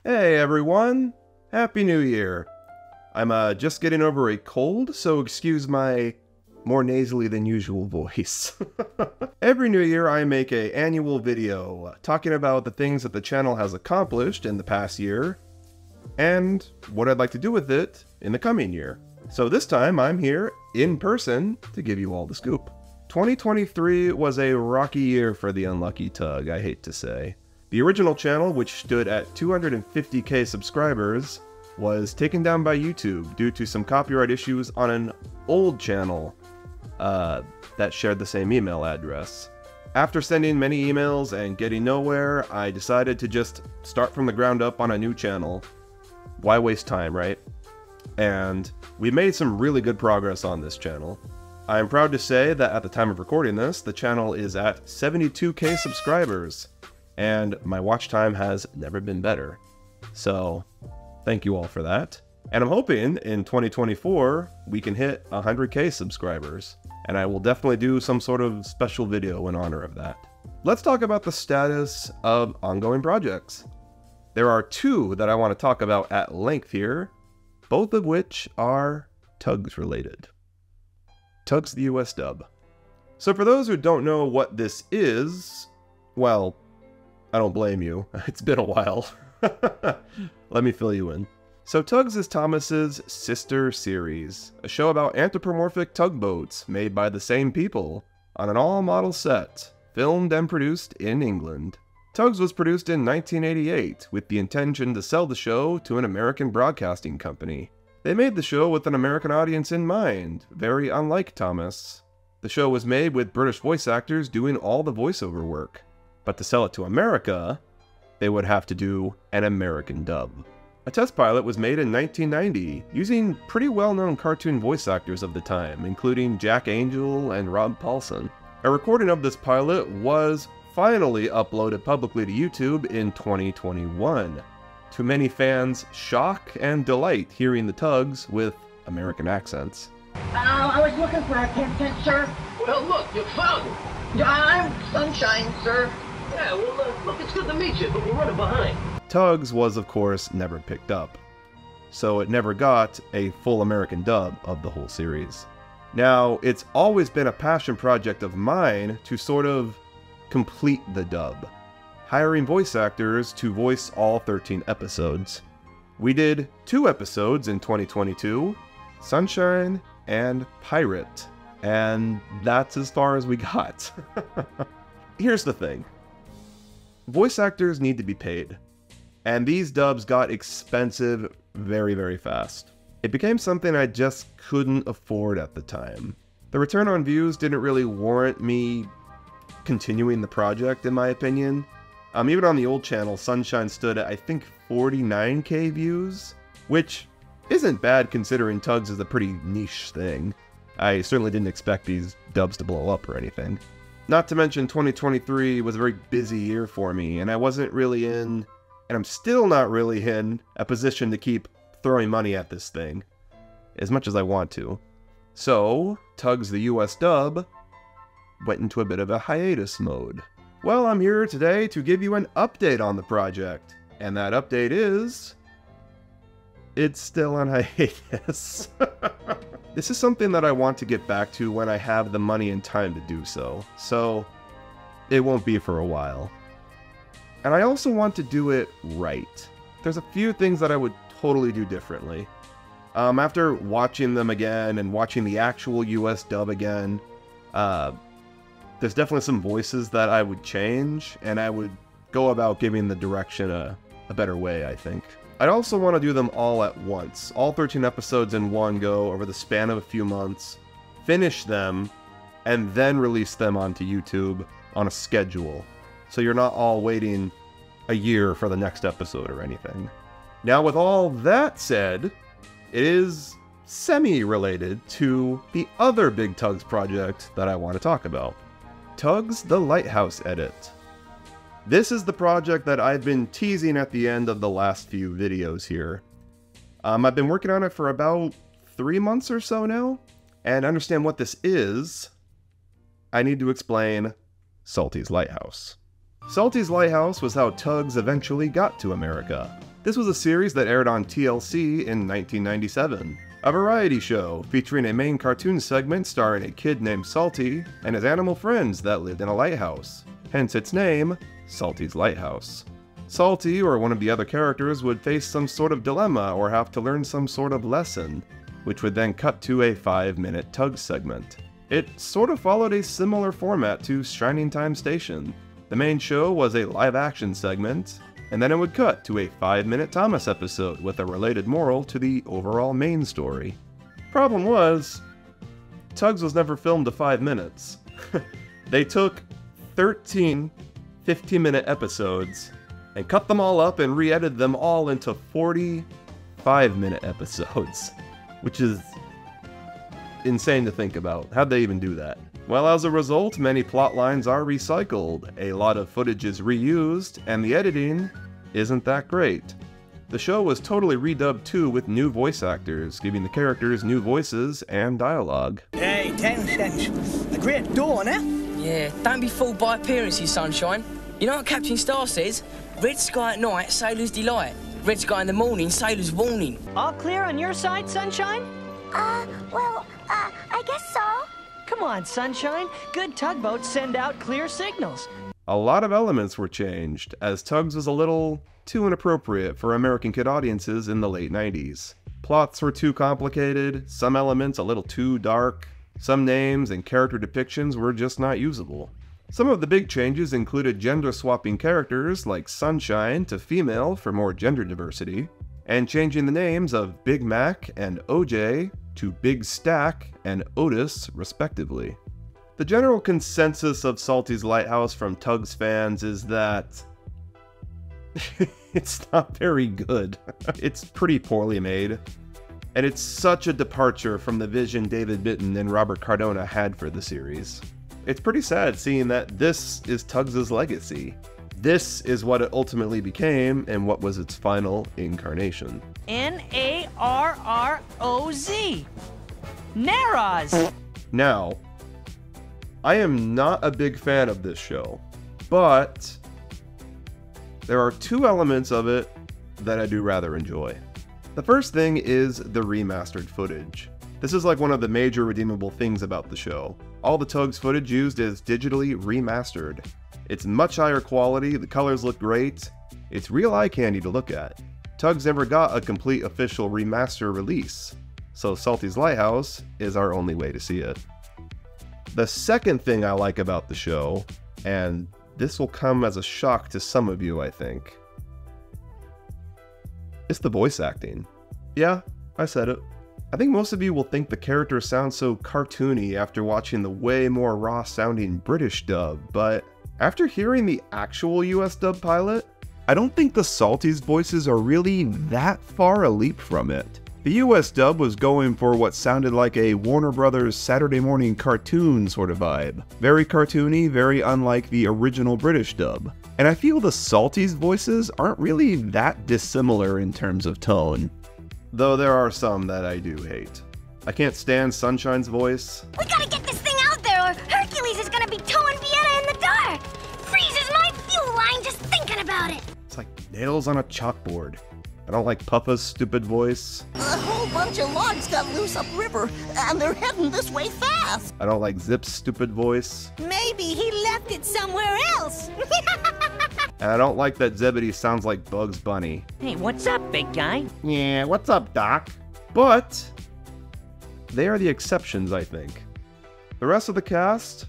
Hey everyone! Happy New Year! I'm just getting over a cold, so excuse my more nasally than usual voice. Every New Year I make an annual video talking about the things that the channel has accomplished in the past year, and what I'd like to do with it in the coming year. So this time I'm here in person to give you all the scoop. 2023 was a rocky year for the Unlucky Tug, I hate to say. The original channel, which stood at 250k subscribers, was taken down by YouTube due to some copyright issues on an old channel that shared the same email address. After sending many emails and getting nowhere, I decided to just start from the ground up on a new channel. Why waste time, right? And we made some really good progress on this channel. I am proud to say that at the time of recording this, the channel is at 72k subscribers. And my watch time has never been better. So, thank you all for that. And I'm hoping in 2024 we can hit 100k subscribers. And I will definitely do some sort of special video in honor of that. Let's talk about the status of ongoing projects. There are two that I want to talk about at length here, both of which are Tugs related. Tugs the US dub. So for those who don't know what this is, well, I don't blame you. It's been a while. Let me fill you in. So Tugs is Thomas's sister series, a show about anthropomorphic tugboats made by the same people on an all-model set, filmed and produced in England. Tugs was produced in 1988 with the intention to sell the show to an American broadcasting company. They made the show with an American audience in mind, very unlike Thomas. The show was made with British voice actors doing all the voiceover work. But to sell it to America, they would have to do an American dub. A test pilot was made in 1990, using pretty well-known cartoon voice actors of the time, including Jack Angel and Rob Paulson. A recording of this pilot was finally uploaded publicly to YouTube in 2021. To many fans' shock and delight hearing the Tugs with American accents. I was looking for a tent, sir. Well, look, you found it. I'm Sunshine, sir. Yeah, well, look, it's good to meet you, but we're running behind. Tugs was, of course, never picked up, so it never got a full American dub of the whole series. Now, it's always been a passion project of mine to sort of complete the dub, hiring voice actors to voice all 13 episodes. We did 2 episodes in 2022, Sunshine and Pirate, and that's as far as we got. Here's the thing. Voice actors need to be paid, and these dubs got expensive very, very fast. It became something I just couldn't afford at the time. The return on views didn't really warrant me continuing the project, in my opinion. Even on the old channel, Sunshine stood at, I think, 49k views, which isn't bad considering Tugs is a pretty niche thing. I certainly didn't expect these dubs to blow up or anything. Not to mention 2023 was a very busy year for me, and I wasn't really in, and I'm still not really in, a position to keep throwing money at this thing, as much as I want to. So, Tugs the US dub went into a bit of a hiatus mode. Well, I'm here today to give you an update on the project, and that update is... it's still on hiatus. This is something that I want to get back to when I have the money and time to do so it won't be for a while. And I also want to do it right. There's a few things that I would totally do differently. After watching them again and watching the actual US dub again, there's definitely some voices that I would change, and I would go about giving the direction a better way, I think. I'd also want to do them all at once, all 13 episodes in one go over the span of a few months, finish them, and then release them onto YouTube on a schedule, so you're not all waiting a year for the next episode or anything. Now, with all that said, it is semi-related to the other big Tugs project that I want to talk about. Tugs the Lighthouse Edit. This is the project that I've been teasing at the end of the last few videos here. I've been working on it for about 3 months or so now, and to understand what this is, I need to explain Salty's Lighthouse. Salty's Lighthouse was how Tugs eventually got to America. This was a series that aired on TLC in 1997. A variety show featuring a main cartoon segment starring a kid named Salty and his animal friends that lived in a lighthouse. Hence its name, Salty's Lighthouse. Salty or one of the other characters would face some sort of dilemma or have to learn some sort of lesson, which would then cut to a 5-minute Tug segment. It sort of followed a similar format to Shining Time Station. The main show was a live-action segment, and then it would cut to a 5-minute Thomas episode with a related moral to the overall main story. Problem was, Tugs was never filmed to 5 minutes. They took 13 15-minute episodes and cut them all up and re-edited them all into 40 5-minute episodes, which is insane to think about. How'd they even do that? Well, as a result, many plot lines are recycled, a lot of footage is reused, and the editing isn't that great. The show was totally redubbed too with new voice actors, giving the characters new voices and dialogue. Hey, 10 cents. A great dawn, eh? Yeah, don't be fooled by appearances, Sunshine. You know what Captain Star says? Red sky at night, sailor's delight. Red sky in the morning, sailor's warning. All clear on your side, Sunshine? I guess so. Come on, Sunshine. Good tugboats send out clear signals. A lot of elements were changed, as Tugs was a little too inappropriate for American kid audiences in the late 90s. Plots were too complicated, some elements a little too dark, some names and character depictions were just not usable. Some of the big changes included gender-swapping characters like Sunshine to female for more gender diversity, and changing the names of Big Mac and OJ to Big Stack and Otis, respectively. The general consensus of Salty's Lighthouse from Tugs fans is that it's not very good. It's pretty poorly made, and it's such a departure from the vision David Bitton and Robert Cardona had for the series. It's pretty sad seeing that this is Tugs' legacy. This is what it ultimately became and what was its final incarnation. Narroz. Narroz. Now, I am not a big fan of this show, but there are two elements of it that I do rather enjoy. The first thing is the remastered footage. This is like one of the major redeemable things about the show. All the Tugs footage used is digitally remastered. It's much higher quality, the colors look great, it's real eye candy to look at. Tugs never got a complete official remaster release, so Salty's Lighthouse is our only way to see it. The second thing I like about the show, and this will come as a shock to some of you I think, it's the voice acting. Yeah, I said it. I think most of you will think the characters sound so cartoony after watching the way more raw sounding British dub, but after hearing the actual US dub pilot, I don't think the Salty's voices are really that far a leap from it. The US dub was going for what sounded like a Warner Brothers Saturday morning cartoon sort of vibe. Very cartoony, very unlike the original British dub. And I feel the Salty's voices aren't really that dissimilar in terms of tone. Though there are some that I do hate. I can't stand Sunshine's voice. We gotta get this thing out there or Hercules is gonna be towing Vienna in the dark. Freezes my fuel line just thinking about it. It's like nails on a chalkboard. I don't like Puffa's stupid voice. A whole bunch of logs got loose upriver, and they're heading this way fast. I don't like Zip's stupid voice. Maybe he left it somewhere else. And I don't like that Zebedee sounds like Bugs Bunny. Hey, what's up, big guy? Yeah, what's up, Doc? But they are the exceptions, I think. The rest of the cast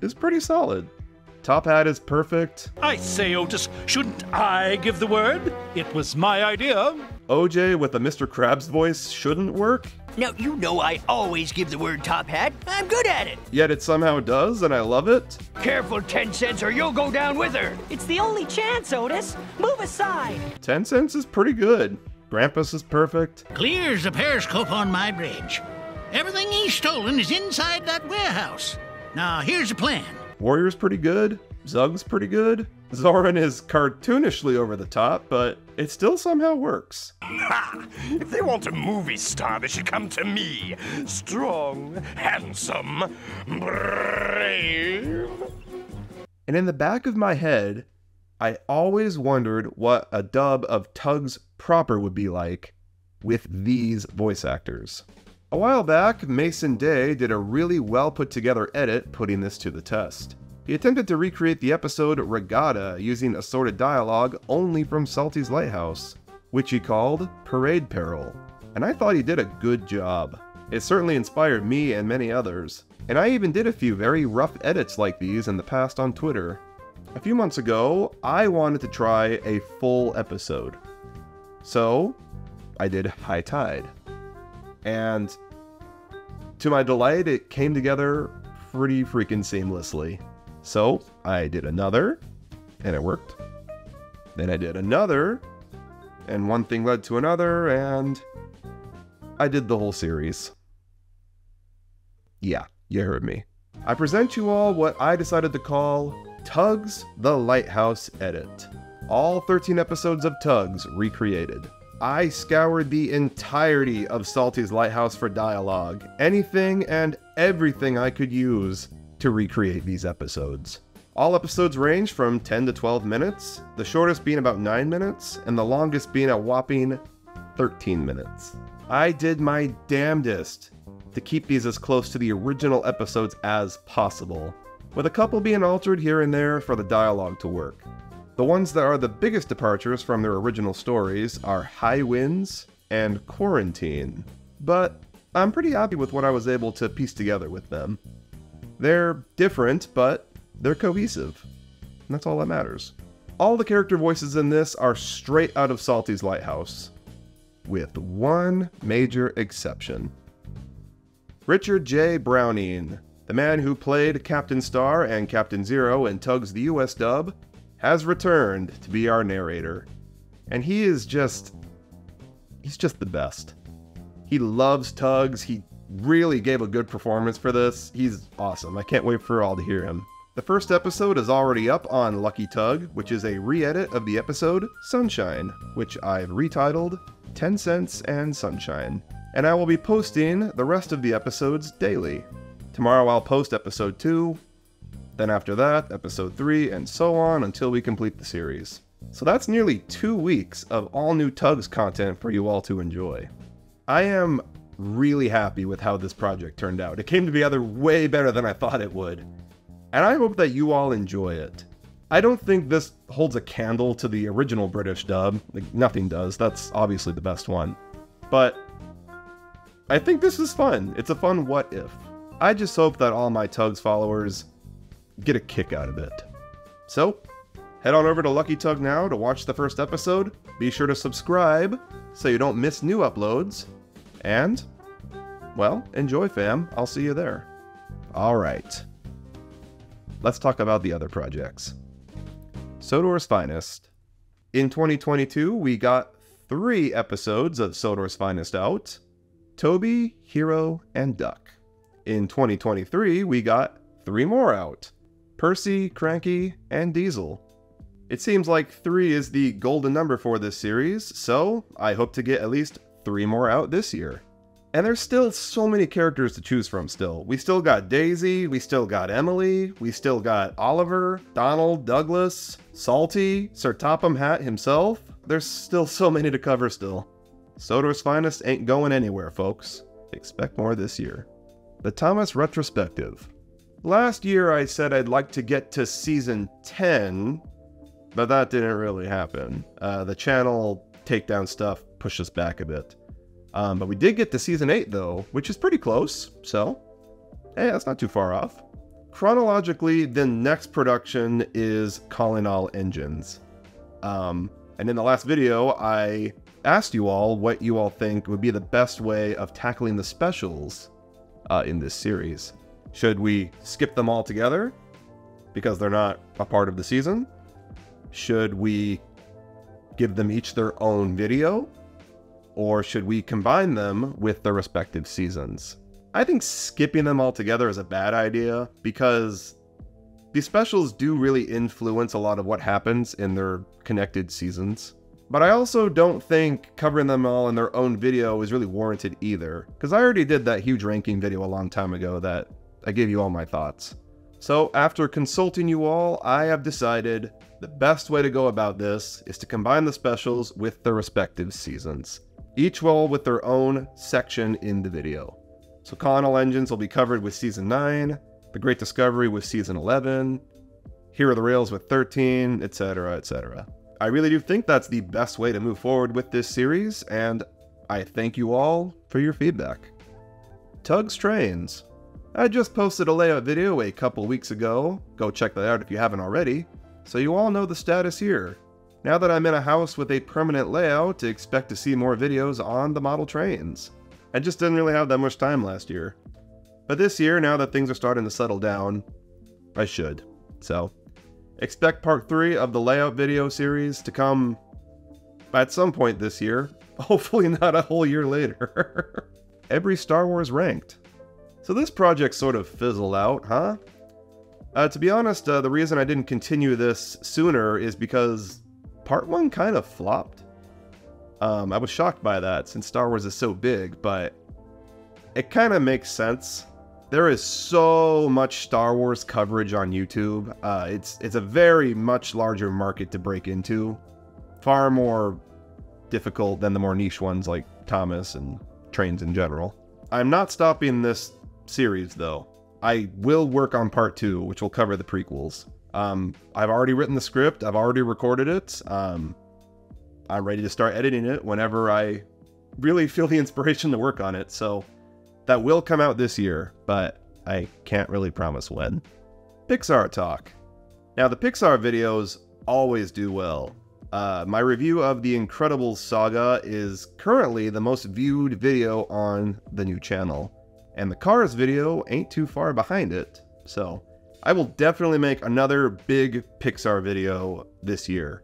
is pretty solid. Top Hat is perfect. I say, Otis, shouldn't I give the word? It was my idea. OJ with a Mr. Krabs voice shouldn't work, Now, you know I always give the word, Top Hat. I'm good at it. yet it somehow does, and I love it. Careful, 10 cents, or you'll go down with her. It's the only chance, Otis. Move aside. 10 Cents is pretty good. Grampus is perfect. Clear as a periscope on my bridge. Everything he's stolen is inside that warehouse. Now, here's the plan. Warrior's pretty good. Zug's pretty good. Zoran is cartoonishly over the top, but it still somehow works. Ha! If they want a movie star, they should come to me. Strong, handsome, brave. And in the back of my head, I always wondered what a dub of Tugs proper would be like with these voice actors. A while back, Mason Day did a really well put together edit putting this to the test. He attempted to recreate the episode Regatta using assorted dialogue only from Salty's Lighthouse, which he called Parade Peril, and I thought he did a good job. It certainly inspired me and many others, and I even did a few very rough edits like these in the past on Twitter. A few months ago, I wanted to try a full episode. So, I did High Tide. And to my delight, it came together pretty freaking seamlessly. So, I did another, and it worked. Then I did another, and one thing led to another, and I did the whole series. Yeah, you heard me. I present you all what I decided to call Tugs the Lighthouse Edit. All 13 episodes of Tugs recreated. I scoured the entirety of Salty's Lighthouse for dialogue, anything and everything I could use to recreate these episodes. All episodes range from 10 to 12 minutes, the shortest being about 9 minutes, and the longest being a whopping 13 minutes. I did my damnedest to keep these as close to the original episodes as possible, with a couple being altered here and there for the dialogue to work. The ones that are the biggest departures from their original stories are High Winds and Quarantine, but I'm pretty happy with what I was able to piece together with them. They're different, but they're cohesive, and that's all that matters. All the character voices in this are straight out of Salty's Lighthouse, with one major exception. Richard J. Browning, the man who played Captain Star and Captain Zero in Tugs the US dub, has returned to be our narrator. And he's just the best. He loves Tugs, he really gave a good performance for this. He's awesome, I can't wait for all to hear him. The first episode is already up on Lucky Tug, which is a re-edit of the episode Sunshine, which I've retitled 10 Cents and Sunshine. And I will be posting the rest of the episodes daily. Tomorrow I'll post episode 2, then after that, episode 3, and so on until we complete the series. So that's nearly 2 weeks of all new Tugs content for you all to enjoy. I am really happy with how this project turned out. It came together way better than I thought it would. And I hope that you all enjoy it. I don't think this holds a candle to the original British dub. Like, nothing does. That's obviously the best one. But I think this is fun. It's a fun what if. I just hope that all my Tugs followers get a kick out of it. So, head on over to Lucky Tug now to watch the first episode. Be sure to subscribe so you don't miss new uploads. And, well, enjoy fam. I'll see you there. Alright. Let's talk about the other projects. Sodor's Finest. In 2022, we got 3 episodes of Sodor's Finest out. Toby, Hero, and Duck. In 2023, we got 3 more out. Percy, Cranky, and Diesel. It seems like 3 is the golden number for this series, so I hope to get at least 3 more out this year. And there's still so many characters to choose from still. We still got Daisy, we still got Emily, we still got Oliver, Donald, Douglas, Salty, Sir Topham Hatt himself. There's still so many to cover still. Sodor's Finest ain't going anywhere, folks. Expect more this year. The Thomas Retrospective. Last year I said I'd like to get to Season 10, but that didn't really happen. The channel takedown stuff pushed us back a bit. But we did get to Season 8 though, which is pretty close, so hey, that's not too far off. Chronologically, the next production is Calling All Engines. And in the last video, I asked you all what you all think would be the best way of tackling the specials in this series. Should we skip them all together because they're not a part of the season? Should we give them each their own video? Or should we combine them with their respective seasons? I think skipping them all together is a bad idea because these specials do really influence a lot of what happens in their connected seasons. But I also don't think covering them all in their own video is really warranted either, because I already did that huge ranking video a long time ago that I gave you all my thoughts. So after consulting you all, I have decided the best way to go about this is to combine the specials with their respective seasons, each one with their own section in the video. So Colonial Engines will be covered with Season 9, The Great Discovery with Season 11, Here Are the Rails with 13, etc., etc. I really do think that's the best way to move forward with this series, and I thank you all for your feedback. Tugs Trains. I just posted a layout video a couple weeks ago. Go check that out if you haven't already. So you all know the status here. Now that I'm in a house with a permanent layout, expect to see more videos on the model trains. I just didn't really have that much time last year. But this year, now that things are starting to settle down, I should. So, expect part 3 of the layout video series to come at some point this year. Hopefully not a whole year later. Every Star Wars ranked. So this project sort of fizzled out, huh? To be honest, the reason I didn't continue this sooner is because part 1 kind of flopped. I was shocked by that since Star Wars is so big, but it kind of makes sense. There is so much Star Wars coverage on YouTube. It's a very much larger market to break into. Far more difficult than the more niche ones like Thomas and trains in general. I'm not stopping this series though. I will work on part 2, which will cover the prequels. I've already written the script, I've already recorded it. I'm ready to start editing it whenever I really feel the inspiration to work on it, so that will come out this year, but I can't really promise when. Pixar talk. Now the Pixar videos always do well. My review of The Incredibles saga is currently the most viewed video on the new channel. And the Cars video ain't too far behind it, so I will definitely make another big Pixar video this year.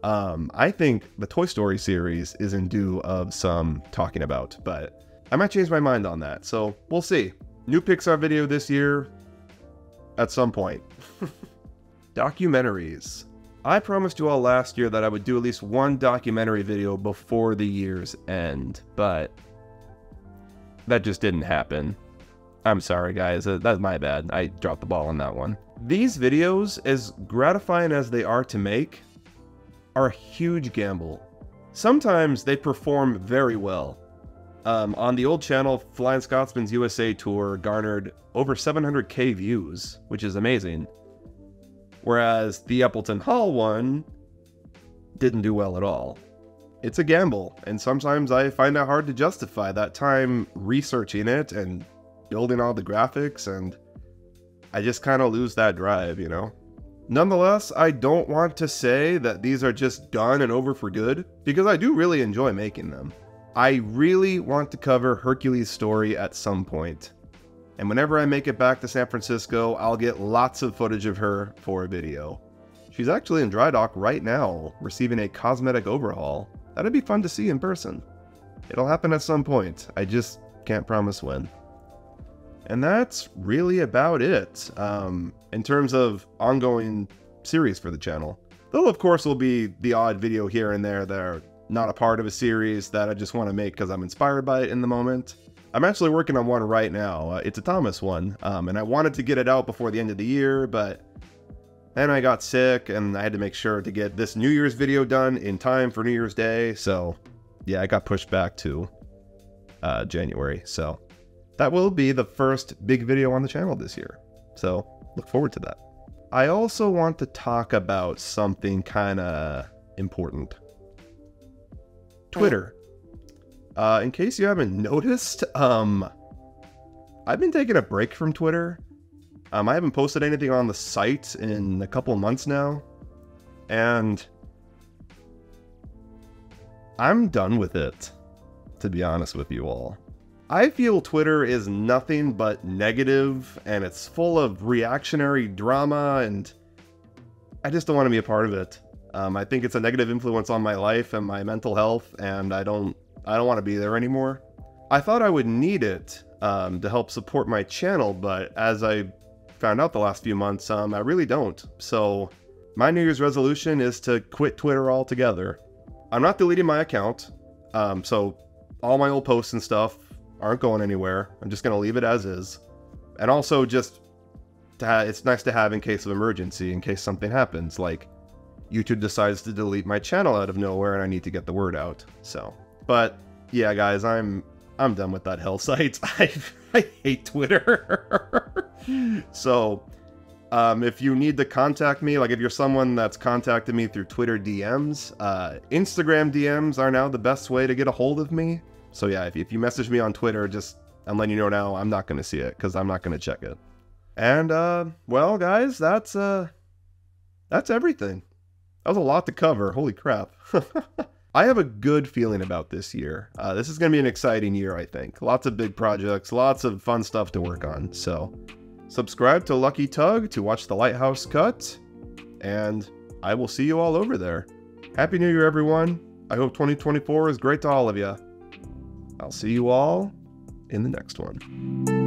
I think the Toy Story series is in due of some talking about, but I might change my mind on that, so we'll see. New Pixar video this year, at some point. Documentaries. I promised you all last year that I would do at least one documentary video before the year's end, but that just didn't happen. I'm sorry guys, that's my bad. I dropped the ball on that one. These videos, as gratifying as they are to make, are a huge gamble. Sometimes they perform very well. On the old channel, Flying Scotsman's USA tour garnered over 700k views, which is amazing. Whereas the Appleton Hall one didn't do well at all. It's a gamble, and sometimes I find it hard to justify that time researching it and building all the graphics, and I just kind of lose that drive, you know? Nonetheless, I don't want to say that these are just done and over for good, because I do really enjoy making them. I really want to cover Hercules' story at some point, and whenever I make it back to San Francisco, I'll get lots of footage of her for a video. She's actually in dry dock right now, receiving a cosmetic overhaul. That'd be fun to see in person. It'll happen at some point, I just can't promise when. And that's really about it, in terms of ongoing series for the channel. Though of course will be the odd video here and there that are not a part of a series that I just want to make because I'm inspired by it in the moment. I'm actually working on one right now. It's a Thomas one, and I wanted to get it out before the end of the year, but then I got sick and I had to make sure to get this New Year's video done in time for New Year's Day, so yeah, I got pushed back to January, so that will be the first big video on the channel this year, so look forward to that. I also want to talk about something kinda important. Twitter. In case you haven't noticed, I've been taking a break from Twitter. I haven't posted anything on the site in a couple months now, and I'm done with it, to be honest with you all. I feel Twitter is nothing but negative, and it's full of reactionary drama, and I just don't want to be a part of it. I think it's a negative influence on my life and my mental health, and I don't want to be there anymore. I thought I would need it to help support my channel, but as I found out the last few months, I really don't. So my New Year's resolution is to quit Twitter altogether. I'm not deleting my account, so all my old posts and stuff aren't going anywhere. I'm just going to leave it as is. And also just it's nice to have in case of emergency, in case something happens, like YouTube decides to delete my channel out of nowhere and I need to get the word out. So, but yeah, guys, I'm done with that hell site. I hate Twitter. So, if you need to contact me, like if you're someone that's contacted me through Twitter DMs, Instagram DMs are now the best way to get a hold of me. So yeah, if you message me on Twitter, I'm letting you know now, I'm not going to see it because I'm not going to check it. And, well, guys, that's everything. That was a lot to cover. Holy crap. I have a good feeling about this year. This is going to be an exciting year, I think. Lots of big projects, lots of fun stuff to work on. So, subscribe to Lucky Tug to watch the Lighthouse cut, and I will see you all over there. Happy New Year, everyone. I hope 2024 is great to all of you. I'll see you all in the next one.